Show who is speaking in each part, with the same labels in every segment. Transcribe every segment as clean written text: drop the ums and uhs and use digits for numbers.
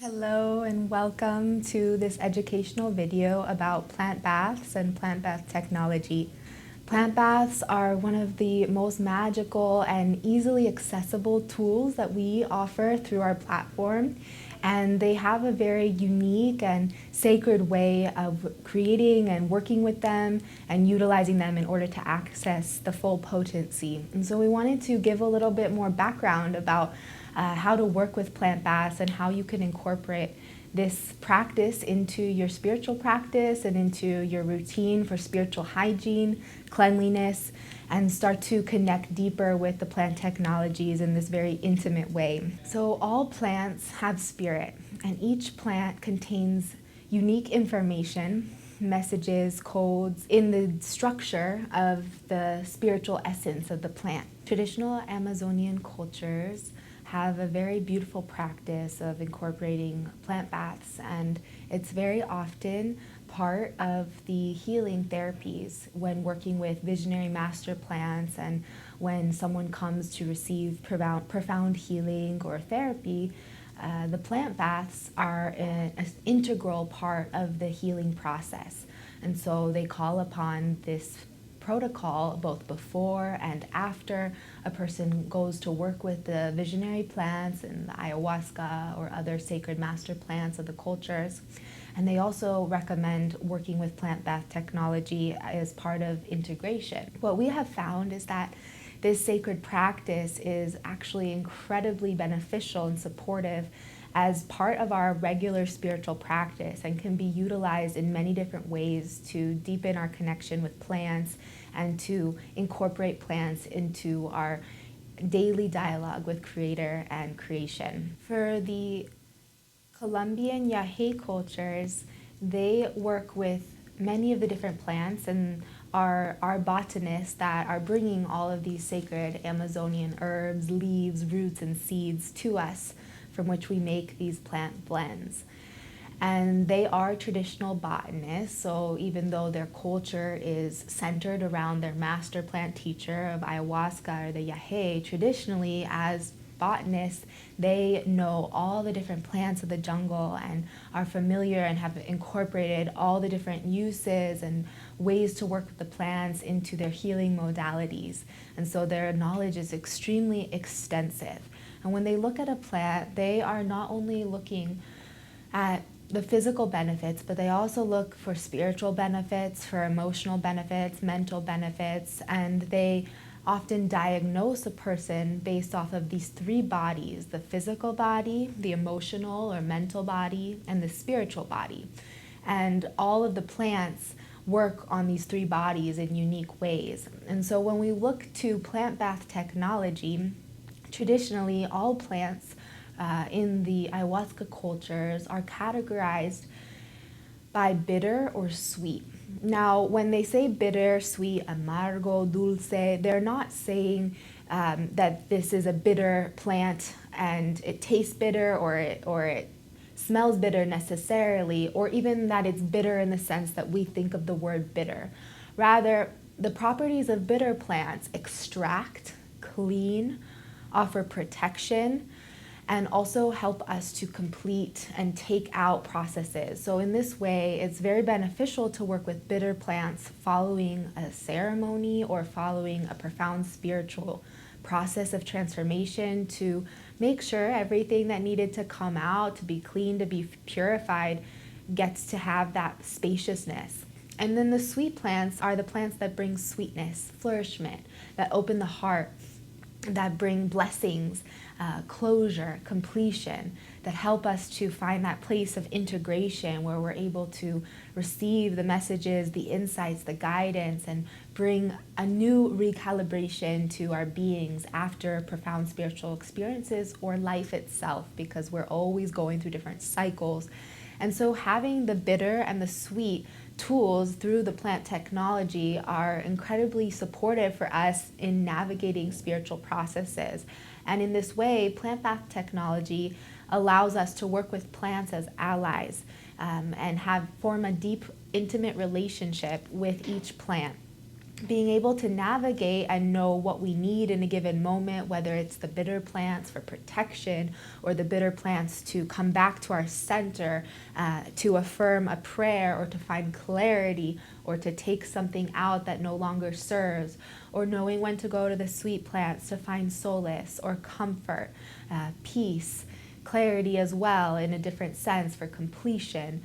Speaker 1: Hello and welcome to this educational video about plant baths and plant bath technology. Plant baths are one of the most magical and easily accessible tools that we offer through our platform, and they have a very unique and sacred way of creating and working with them and utilizing them in order to access the full potency. And so we wanted to give a little bit more background about how to work with plant baths and how you can incorporate this practice into your spiritual practice and into your routine for spiritual hygiene, cleanliness, and start to connect deeper with the plant technologies in this very intimate way. So all plants have spirit, and each plant contains unique information, messages, codes in the structure of the spiritual essence of the plant. Traditional Amazonian cultures have a very beautiful practice of incorporating plant baths, and it's very often part of the healing therapies when working with visionary master plants, and when someone comes to receive profound healing or therapy, the plant baths are an integral part of the healing process. And so they call upon this protocol both before and after a person goes to work with the visionary plants and the ayahuasca or other sacred master plants of the cultures. And they also recommend working with plant bath technology as part of integration. What we have found is that this sacred practice is actually incredibly beneficial and supportive as part of our regular spiritual practice, and can be utilized in many different ways to deepen our connection with plants and to incorporate plants into our daily dialogue with Creator and creation. For the Colombian Yahe cultures, they work with many of the different plants and are botanists that are bringing all of these sacred Amazonian herbs, leaves, roots, and seeds to us, from which we make these plant blends. And they are traditional botanists, so even though their culture is centered around their master plant teacher of ayahuasca or the Yahe, traditionally as botanists, they know all the different plants of the jungle and are familiar and have incorporated all the different uses and ways to work with the plants into their healing modalities. And so their knowledge is extremely extensive. And when they look at a plant, they are not only looking at the physical benefits, but they also look for spiritual benefits, for emotional benefits, mental benefits, and they often diagnose a person based off of these three bodies: the physical body, the emotional or mental body, and the spiritual body. And all of the plants work on these three bodies in unique ways. And so when we look to plant bath technology, traditionally all plants in the ayahuasca cultures are categorized by bitter or sweet. Now, when they say bitter, sweet, amargo, dulce, they're not saying that this is a bitter plant and it tastes bitter or it smells bitter necessarily, or even that it's bitter in the sense that we think of the word bitter. Rather, the properties of bitter plants extract, clean, offer protection, and also help us to complete and take out processes. So in this way, it's very beneficial to work with bitter plants following a ceremony or following a profound spiritual process of transformation to make sure everything that needed to come out, to be clean, to be purified, gets to have that spaciousness. And then the sweet plants are the plants that bring sweetness, flourishment, that open the heart, that bring blessings, closure, completion, that help us to find that place of integration where we're able to receive the messages, the insights, the guidance, and bring a new recalibration to our beings after profound spiritual experiences or life itself, because we're always going through different cycles. And so having the bitter and the sweet tools through the plant technology are incredibly supportive for us in navigating spiritual processes. And in this way, plant bath technology allows us to work with plants as allies and form a deep, intimate relationship with each plant. being able to navigate and know what we need in a given moment, whether it's the bitter plants for protection or the bitter plants to come back to our center, to affirm a prayer or to find clarity or to take something out that no longer serves, or knowing when to go to the sweet plants to find solace or comfort, peace, clarity as well in a different sense for completion.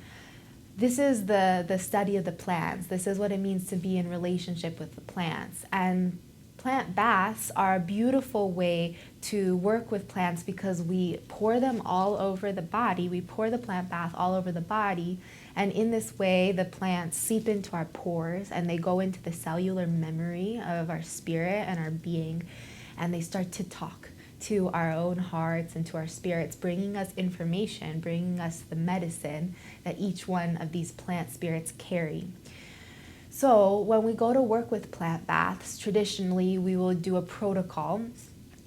Speaker 1: This is the study of the plants. This is what it means to be in relationship with the plants. And plant baths are a beautiful way to work with plants because we pour them all over the body. We pour the plant bath all over the body. And in this way, the plants seep into our pores and they go into the cellular memory of our spirit and our being. And they start to talk to our own hearts and to our spirits, bringing us information, bringing us the medicine that each one of these plant spirits carry. So when we go to work with plant baths, traditionally we will do a protocol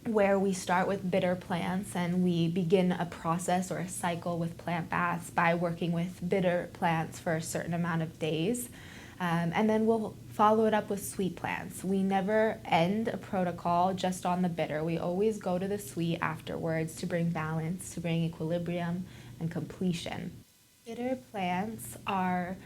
Speaker 1: where we start with bitter plants and we begin a process or a cycle with plant baths by working with bitter plants for a certain amount of days. And then we'll follow it up with sweet plants. We never end a protocol just on the bitter. We always go to the sweet afterwards to bring balance, to bring equilibrium and completion. Bitter plants are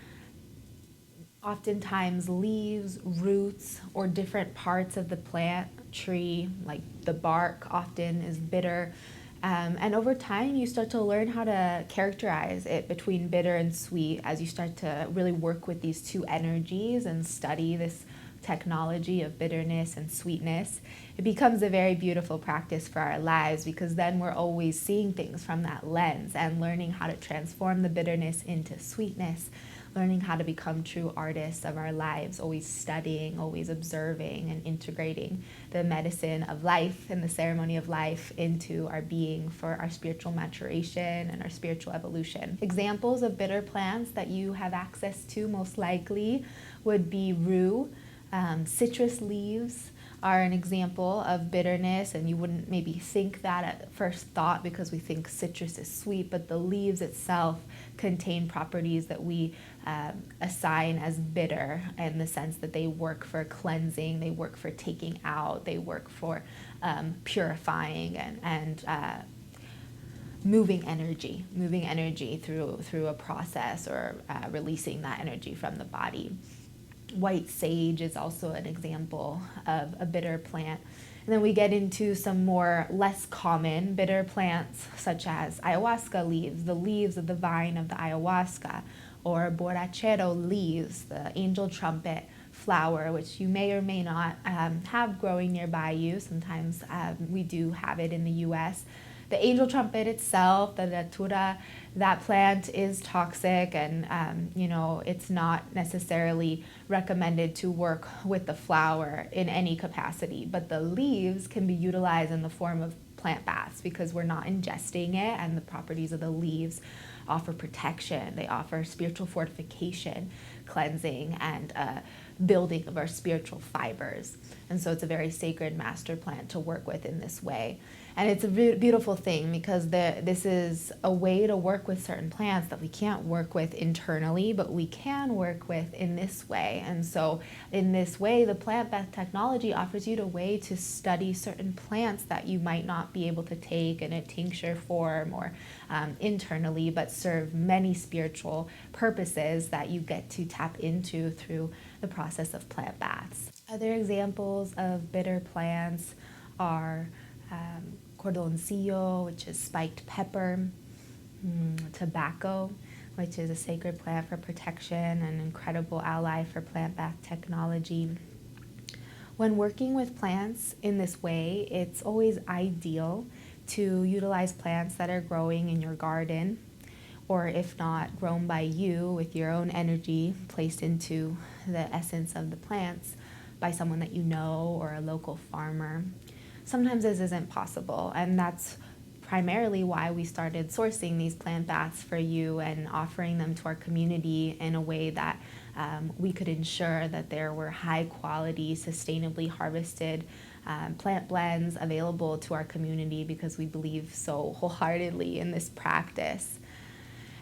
Speaker 1: oftentimes leaves, roots, or different parts of the plant, tree, like the bark often is bitter. And over time, you start to learn how to characterize it between bitter and sweet as you start to really work with these two energies and study this technology of bitterness and sweetness. It becomes a very beautiful practice for our lives because then we're always seeing things from that lens and learning how to transform the bitterness into sweetness, learning how to become true artists of our lives, always studying, always observing, and integrating the medicine of life and the ceremony of life into our being for our spiritual maturation and our spiritual evolution. Examples of bitter plants that you have access to most likely would be rue. Citrus leaves are an example of bitterness, and you wouldn't maybe think that at first thought because we think citrus is sweet, but the leaves itself contain properties that we assign as bitter in the sense that they work for cleansing, they work for taking out, they work for purifying and moving energy through a process or releasing that energy from the body. White sage is also an example of a bitter plant. And then we get into some more less common bitter plants, such as ayahuasca leaves, the leaves of the vine of the ayahuasca, or borrachero leaves, the angel trumpet flower, which you may or may not have growing nearby you. Sometimes we do have it in the US. The angel trumpet itself, the datura, that plant is toxic and, it's not necessarily recommended to work with the flower in any capacity. But the leaves can be utilized in the form of plant baths because we're not ingesting it, and the properties of the leaves offer protection. They offer spiritual fortification, cleansing, and building of our spiritual fibers. And so it's a very sacred master plant to work with in this way. And it's a beautiful thing because this is a way to work with certain plants that we can't work with internally, but we can work with in this way. And so in this way, the plant bath technology offers you a way to study certain plants that you might not be able to take in a tincture form or internally, but serve many spiritual purposes that you get to tap into through the process of plant baths. Other examples of bitter plants are cordoncillo, which is spiked pepper, tobacco, which is a sacred plant for protection, an incredible ally for plant bath technology. When working with plants in this way, it's always ideal to utilize plants that are growing in your garden, or if not, grown by you with your own energy placed into the essence of the plants by someone that you know or a local farmer. Sometimes this isn't possible, and that's primarily why we started sourcing these plant baths for you and offering them to our community in a way that we could ensure that there were high quality, sustainably harvested plant blends available to our community because we believe so wholeheartedly in this practice.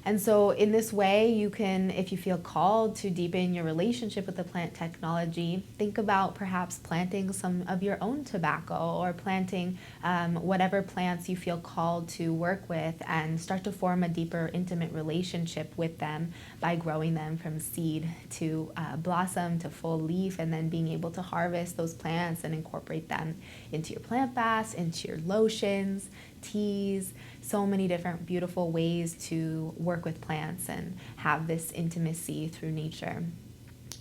Speaker 1: And so in this way, you can, if you feel called to deepen your relationship with the plant technology, think about perhaps planting some of your own tobacco, or planting whatever plants you feel called to work with, and start to form a deeper, intimate relationship with them by growing them from seed to blossom to full leaf, and then being able to harvest those plants and incorporate them into your plant baths, into your lotions, teas, so many different beautiful ways to work with plants and have this intimacy through nature.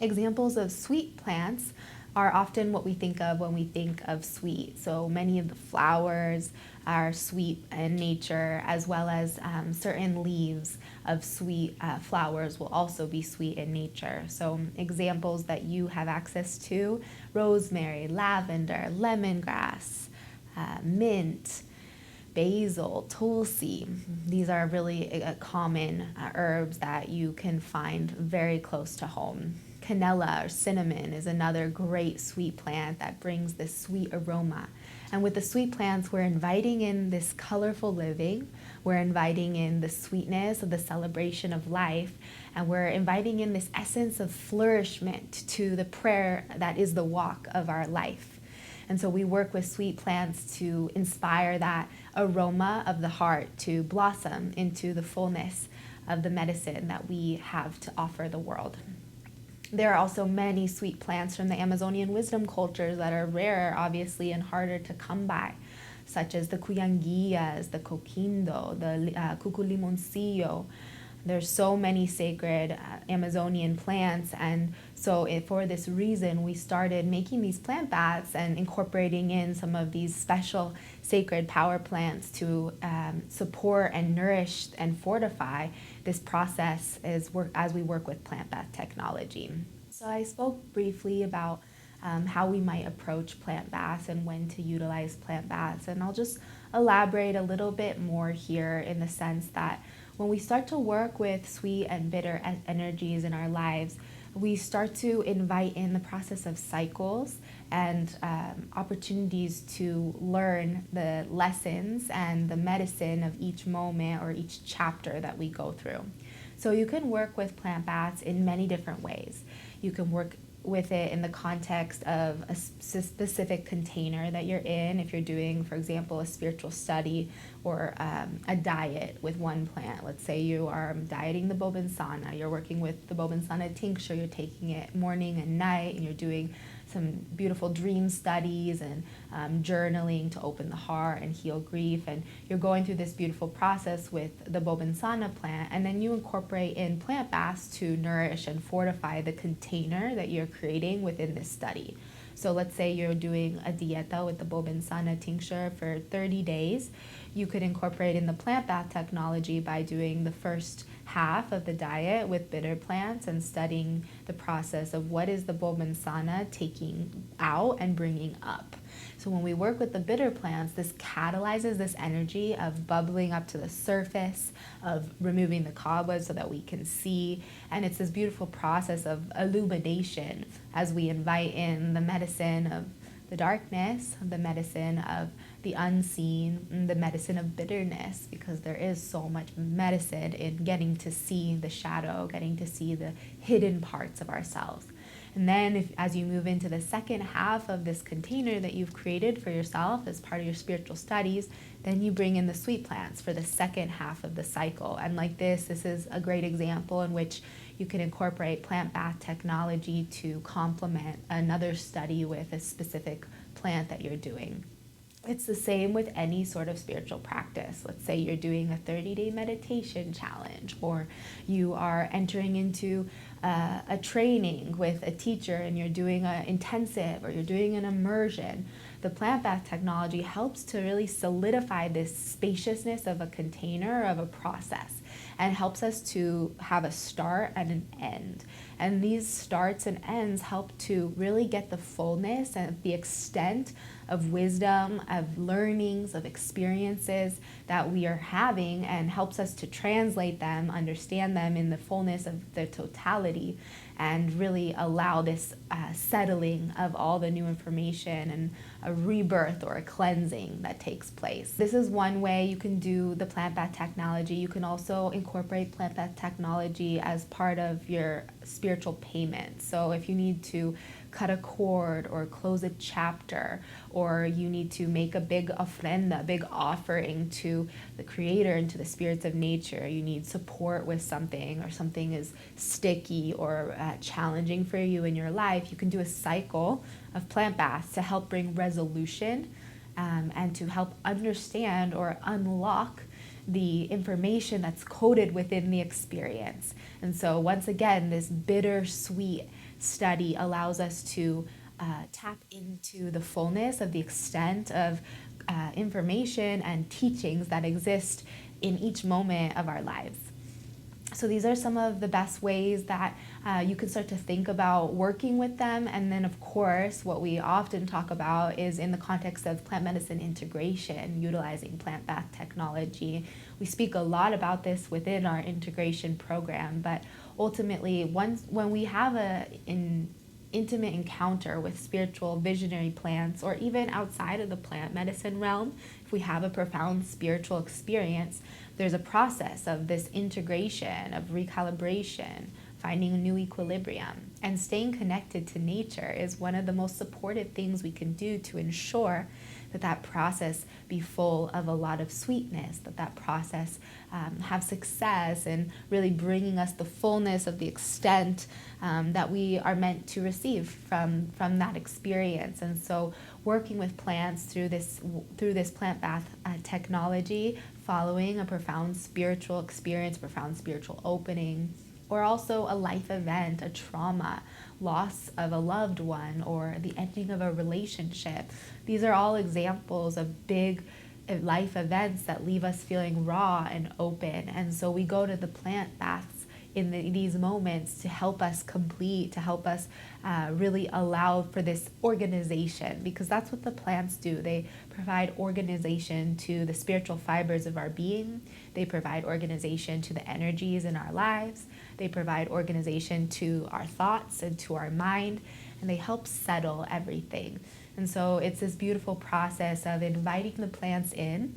Speaker 1: Examples of sweet plants are often what we think of when we think of sweet. So many of the flowers are sweet in nature, as well as certain leaves of sweet flowers will also be sweet in nature. So examples that you have access to: rosemary, lavender, lemongrass, mint, basil, tulsi. These are really common herbs that you can find very close to home. Canela or cinnamon is another great sweet plant that brings this sweet aroma. And with the sweet plants, we're inviting in this colorful living, we're inviting in the sweetness of the celebration of life, and we're inviting in this essence of flourishment to the prayer that is the walk of our life. And so we work with sweet plants to inspire that aroma of the heart to blossom into the fullness of the medicine that we have to offer the world. There are also many sweet plants from the Amazonian wisdom cultures that are rarer, obviously, and harder to come by, such as the cuyanguillas, the coquindo, the cuculimoncillo. There's so many sacred Amazonian plants, and so for this reason, we started making these plant baths and incorporating in some of these special sacred power plants to support and nourish and fortify this process as we work with plant bath technology. So I spoke briefly about how we might approach plant baths and when to utilize plant baths, and I'll just elaborate a little bit more here in the sense that when we start to work with sweet and bitter energies in our lives, we start to invite in the process of cycles and opportunities to learn the lessons and the medicine of each moment or each chapter that we go through. So you can work with plant baths in many different ways. You can work with it in the context of a specific container that you're in. If you're doing, for example, a spiritual study or a diet with one plant. Let's say you are dieting the bobinsana, you're working with the bobinsana tincture, you're taking it morning and night, and you're doing some beautiful dream studies and journaling to open the heart and heal grief, and you're going through this beautiful process with the bobinsana plant, and then you incorporate in plant baths to nourish and fortify the container that you're creating within this study. So let's say you're doing a dieta with the bobinsana tincture for 30 days. You could incorporate in the plant bath technology by doing the first half of the diet with bitter plants and studying the process of what is the bobinsana taking out and bringing up. So when we work with the bitter plants, this catalyzes this energy of bubbling up to the surface, of removing the cobwebs so that we can see. And it's this beautiful process of illumination as we invite in the medicine of the darkness, the medicine of the unseen, the medicine of bitterness, because there is so much medicine in getting to see the shadow, getting to see the hidden parts of ourselves. And then as you move into the second half of this container that you've created for yourself as part of your spiritual studies, then you bring in the sweet plants for the second half of the cycle. And like this is a great example in which you can incorporate plant bath technology to complement another study with a specific plant that you're doing. It's the same with any sort of spiritual practice. Let's say you're doing a 30-day meditation challenge, or you are entering into a training with a teacher and you're doing an intensive or you're doing an immersion. The plant bath technology helps to really solidify this spaciousness of a container, of a process, and helps us to have a start and an end. And these starts and ends help to really get the fullness and the extent of wisdom, of learnings, of experiences that we are having, and helps us to translate them, understand them in the fullness of the totality, and really allow this settling of all the new information and a rebirth or a cleansing that takes place. This is one way you can do the plant bath technology. You can also also incorporate plant bath technology as part of your spiritual payment. So if you need to cut a cord or close a chapter, or you need to make a big ofrenda, a big offering to the creator and to the spirits of nature, you need support with something, or something is sticky or challenging for you in your life, you can do a cycle of plant baths to help bring resolution and to help understand or unlock the information that's coded within the experience. And so once again, this bittersweet study allows us to tap into the fullness of the extent of information and teachings that exist in each moment of our lives. So these are some of the best ways that you can start to think about working with them. And then, of course, what we often talk about is in the context of plant medicine integration, utilizing plant bath technology. We speak a lot about this within our integration program, but ultimately, when we have an intimate encounter with spiritual visionary plants, or even outside of the plant medicine realm, if we have a profound spiritual experience, there's a process of this integration, of recalibration, finding a new equilibrium. And staying connected to nature is one of the most supportive things we can do to ensure that that process be full of a lot of sweetness, that process have success in really bringing us the fullness of the extent that we are meant to receive from that experience. And so working with plants through this plant bath technology, following a profound spiritual experience, profound spiritual opening, or also a life event, a trauma, loss of a loved one, or the ending of a relationship. These are all examples of big life events that leave us feeling raw and open. And so we go to the plant baths in these moments to help us complete, to help us really allow for this organization, because that's what the plants do. They provide organization to the spiritual fibers of our being. They provide organization to the energies in our lives. They provide organization to our thoughts and to our mind, and they help settle everything. And so it's this beautiful process of inviting the plants into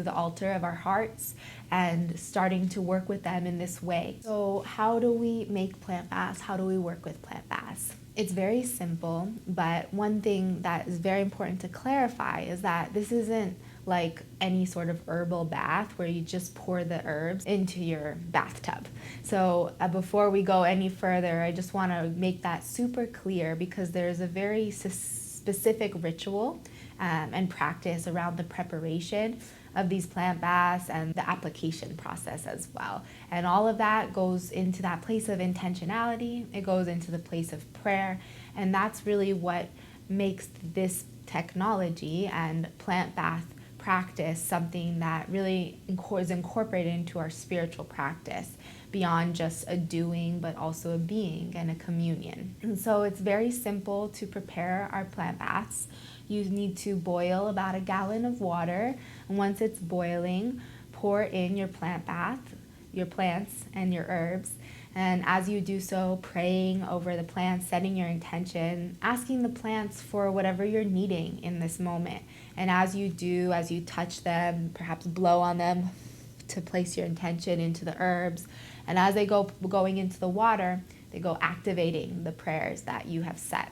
Speaker 1: the altar of our hearts and starting to work with them in this way. So how do we make plant baths? How do we work with plant baths? It's very simple, but one thing that is very important to clarify is that this isn't like any sort of herbal bath where you just pour the herbs into your bathtub. So before we go any further, I just want to make that super clear, because there's a very specific ritual and practice around the preparation of these plant baths and the application process as well. And all of that goes into that place of intentionality. It goes into the place of prayer. And that's really what makes this technology and plant bath practice something that really is incorporated into our spiritual practice, beyond just a doing, but also a being and a communion. And so it's very simple to prepare our plant baths. You need to boil about 1 gallon of water. And once it's boiling, pour in your plant bath, your plants and your herbs. And as you do so, praying over the plants, setting your intention, asking the plants for whatever you're needing in this moment. And as you touch them, perhaps blow on them to place your intention into the herbs. And as they going into the water, they go activating the prayers that you have set.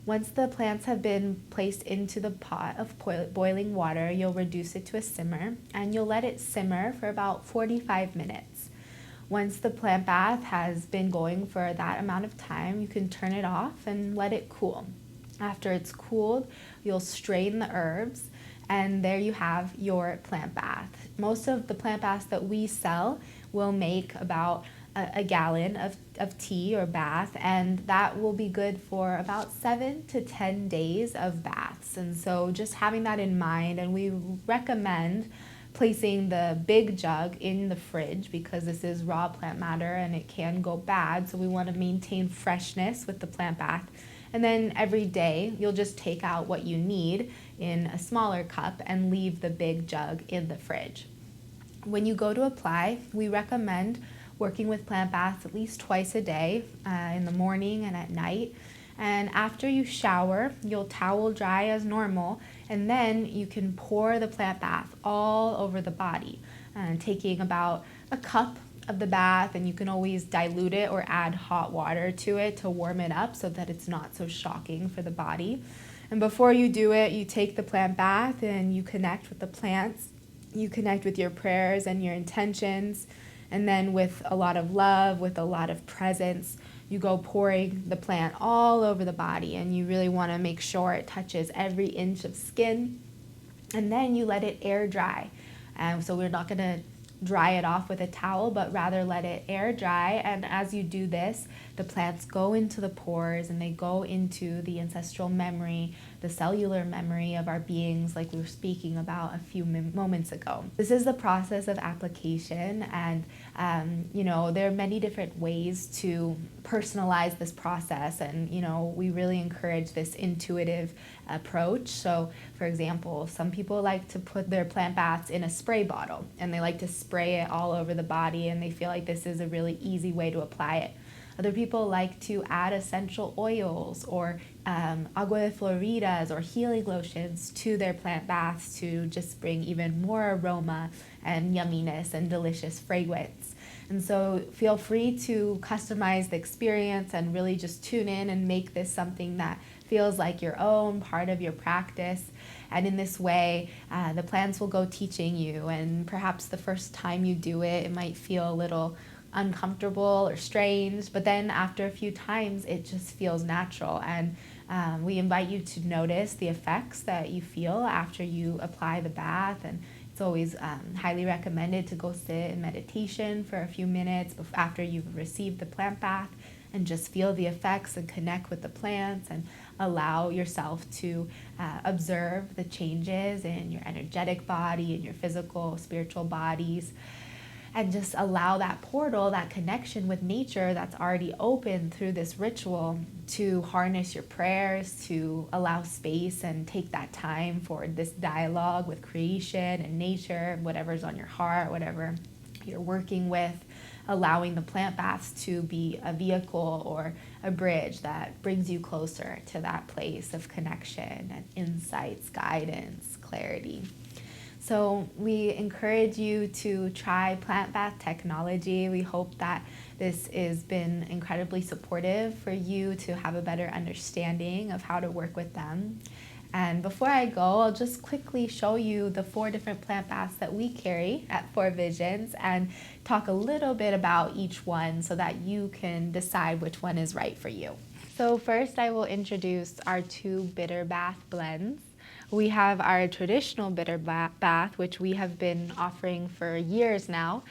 Speaker 1: Once the plants have been placed into the pot of boiling water, you'll reduce it to a simmer, and you'll let it simmer for about 45 minutes. Once the plant bath has been going for that amount of time, you can turn it off and let it cool. After it's cooled, you'll strain the herbs, and there you have your plant bath. Most of the plant baths that we sell will make about a gallon of tea or bath, and that will be good for about 7 to 10 days of baths. And so just having that in mind, and we recommend placing the big jug in the fridge, because this is raw plant matter and it can go bad, so we want to maintain freshness with the plant bath. And then every day you'll just take out what you need in a smaller cup and leave the big jug in the fridge. When you go to apply, we recommend working with plant baths at least twice a day, in the morning and at night. And after you shower, you'll towel dry as normal, and then you can pour the plant bath all over the body, taking about a cup of the bath, and you can always dilute it or add hot water to it to warm it up so that it's not so shocking for the body. And before you do it, you take the plant bath and you connect with the plants. You connect with your prayers and your intentions. And then with a lot of love, with a lot of presence, you go pouring the plant all over the body, and you really want to make sure it touches every inch of skin. And then you let it air dry. So we're not going to dry it off with a towel, but rather let it air dry. And as you do this, the plants go into the pores and they go into the ancestral memory, the cellular memory of our beings, like we were speaking about a few moments ago. This is the process of application, and there are many different ways to personalize this process, and we really encourage this intuitive approach. So for example, some people like to put their plant baths in a spray bottle, and they like to spray it all over the body, and they feel like this is a really easy way to apply it. Other people like to add essential oils or agua de floridas or healing lotions to their plant baths to just bring even more aroma and yumminess and delicious fragrance. And so feel free to customize the experience and really just tune in and make this something that feels like your own part of your practice. And in this way, the plants will go teaching you, and perhaps the first time you do it, it might feel a little uncomfortable or strange, but then after a few times it just feels natural. And we invite you to notice the effects that you feel after you apply the bath. And it's always highly recommended to go sit in meditation for a few minutes after you've received the plant bath, and just feel the effects and connect with the plants, and allow yourself to observe the changes in your energetic body and your physical, spiritual bodies. And just allow that portal, that connection with nature that's already open through this ritual, to harness your prayers, to allow space and take that time for this dialogue with creation and nature, whatever's on your heart, whatever you're working with, allowing the plant baths to be a vehicle or a bridge that brings you closer to that place of connection and insights, guidance, clarity. So we encourage you to try plant bath technology. We hope that this has been incredibly supportive for you to have a better understanding of how to work with them. And before I go, I'll just quickly show you the 4 different plant baths that we carry at 4 Visions, and talk a little bit about each one so that you can decide which one is right for you. So first I will introduce our 2 bitter bath blends. We have our traditional bitter bath, which we have been offering for years now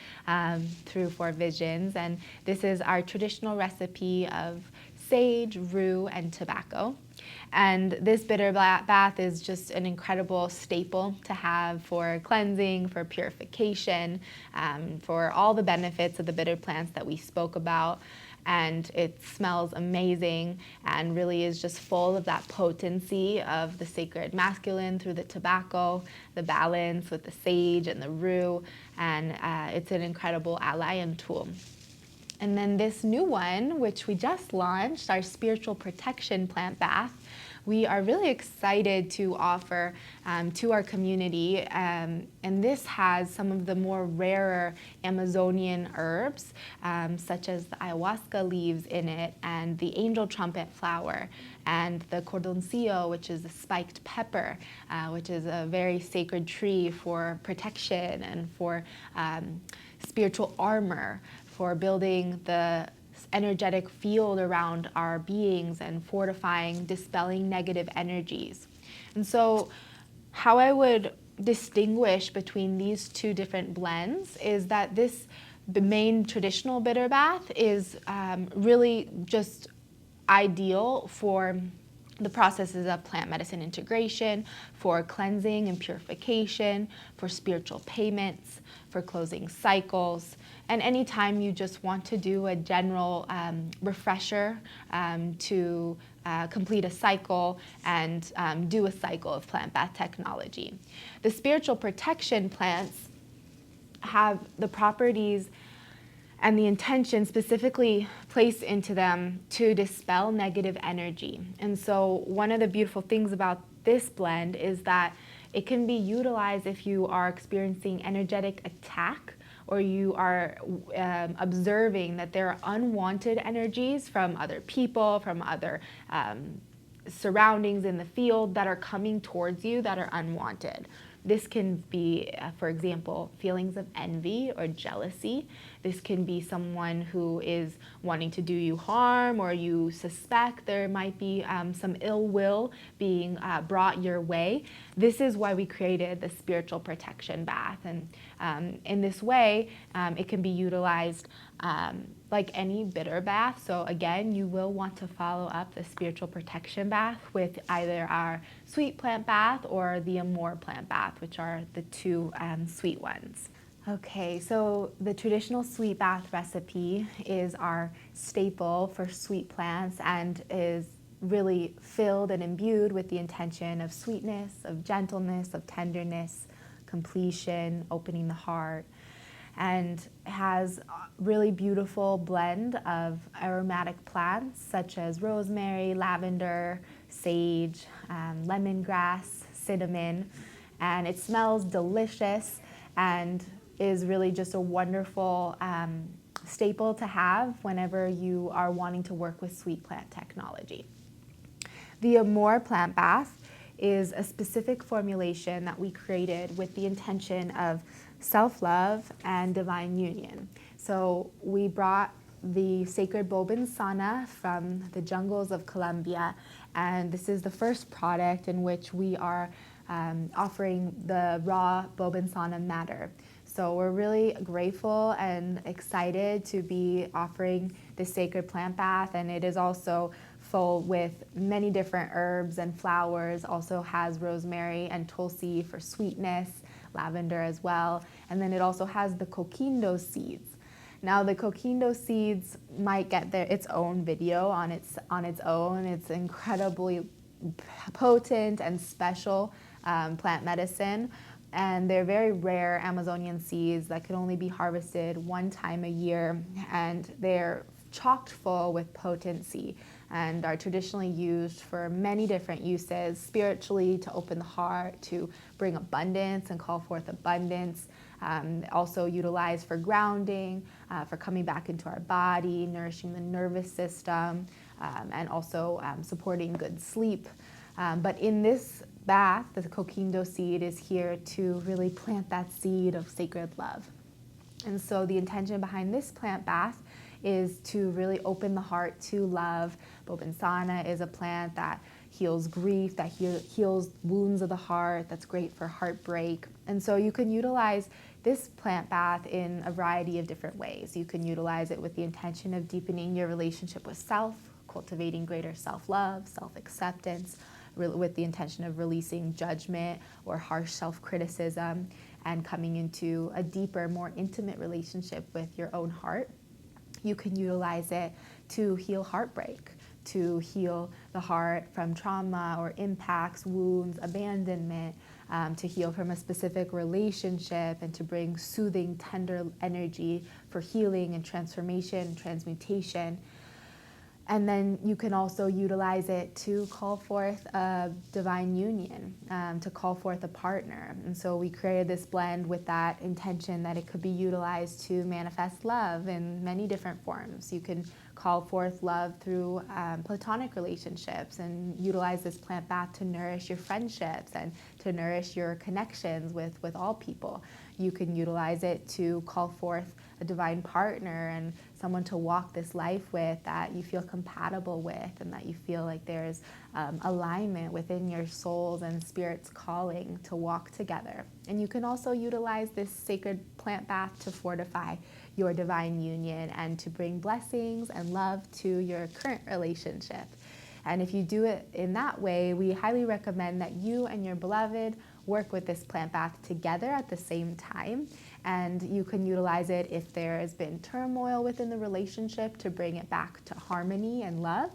Speaker 1: through 4 Visions. And this is our traditional recipe of sage, rue, and tobacco. And this bitter bath is just an incredible staple to have for cleansing, for purification, for all the benefits of the bitter plants that we spoke about. And it smells amazing and really is just full of that potency of the sacred masculine through the tobacco, the balance with the sage and the rue, and it's an incredible ally and tool. And then this new one, which we just launched, our spiritual protection plant bath, we are really excited to offer to our community. And this has some of the more rarer Amazonian herbs, such as the ayahuasca leaves in it, and the angel trumpet flower, and the cordoncillo, which is a spiked pepper, which is a very sacred tree for protection and for spiritual armor, for building the energetic field around our beings and fortifying, dispelling negative energies. And so how I would distinguish between these 2 different blends is that the main traditional bitter bath is really just ideal for the processes of plant medicine integration, for cleansing and purification, for spiritual payments, for closing cycles, and anytime you just want to do a general refresher to complete a cycle and do a cycle of plant bath technology. The spiritual protection plants have the properties and the intention specifically placed into them to dispel negative energy. And so one of the beautiful things about this blend is that it can be utilized if you are experiencing energetic attack, or you are observing that there are unwanted energies from other people, from other surroundings in the field that are coming towards you that are unwanted. This can be, for example, feelings of envy or jealousy. This can be someone who is wanting to do you harm, or you suspect there might be some ill will being brought your way. This is why we created the spiritual protection bath. And in this way, it can be utilized like any bitter bath. So again, you will want to follow up the spiritual protection bath with either our sweet plant bath or the amore plant bath, which are the two sweet ones. Okay, so the traditional sweet bath recipe is our staple for sweet plants and is really filled and imbued with the intention of sweetness, of gentleness, of tenderness, completion, opening the heart, and has a really beautiful blend of aromatic plants such as rosemary, lavender, sage, lemongrass, cinnamon, and it smells delicious and is really just a wonderful staple to have whenever you are wanting to work with sweet plant technology. The amore plant bath is a specific formulation that we created with the intention of self-love and divine union. So we brought the sacred bobinsana from the jungles of Colombia, and this is the first product in which we are offering the raw bobinsana madder. So we're really grateful and excited to be offering this sacred plant bath, and it is also full with many different herbs and flowers, also has rosemary and tulsi for sweetness, lavender as well, and then it also has the coquindo seeds. Now the coquindo seeds might get its own video on its own. It's incredibly potent and special plant medicine, and they're very rare Amazonian seeds that can only be harvested one time a year, and they're chock full with potency and are traditionally used for many different uses, spiritually, to open the heart, to bring abundance and call forth abundance, also utilized for grounding, for coming back into our body, nourishing the nervous system, and also supporting good sleep. But in this bath, the coquindo seed is here to really plant that seed of sacred love. And so the intention behind this plant bath is to really open the heart to love. Bobinsana is a plant that heals grief, that heals wounds of the heart, that's great for heartbreak. And so you can utilize this plant bath in a variety of different ways. You can utilize it with the intention of deepening your relationship with self, cultivating greater self-love, self-acceptance, with the intention of releasing judgment or harsh self-criticism and coming into a deeper, more intimate relationship with your own heart. You can utilize it to heal heartbreak, to heal the heart from trauma or impacts, wounds, abandonment, to heal from a specific relationship, and to bring soothing, tender energy for healing and transformation, transmutation. And then you can also utilize it to call forth a divine union, to call forth a partner. And so we created this blend with that intention that it could be utilized to manifest love in many different forms. You can call forth love through platonic relationships and utilize this plant bath to nourish your friendships and to nourish your connections with all people. You can utilize it to call forth a divine partner and someone to walk this life with that you feel compatible with, and that you feel like there's alignment within your souls and spirit's calling to walk together. And you can also utilize this sacred plant bath to fortify your divine union and to bring blessings and love to your current relationship. And if you do it in that way, we highly recommend that you and your beloved work with this plant bath together at the same time. And you can utilize it if there has been turmoil within the relationship to bring it back to harmony and love,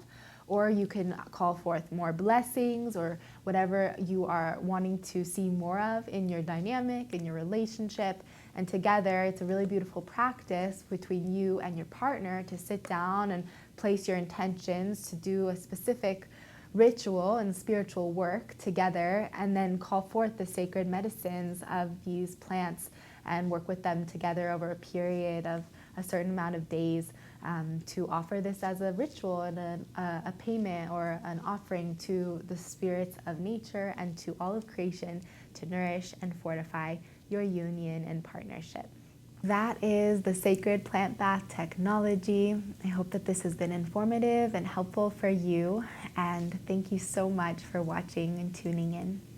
Speaker 1: or you can call forth more blessings or whatever you are wanting to see more of in your dynamic, in your relationship. And together, it's a really beautiful practice between you and your partner to sit down and place your intentions to do a specific ritual and spiritual work together, and then call forth the sacred medicines of these plants and work with them together over a period of a certain amount of days, to offer this as a ritual and a payment or an offering to the spirits of nature and to all of creation to nourish and fortify your union and partnership. That is the sacred plant bath technology. I hope that this has been informative and helpful for you, and thank you so much for watching and tuning in.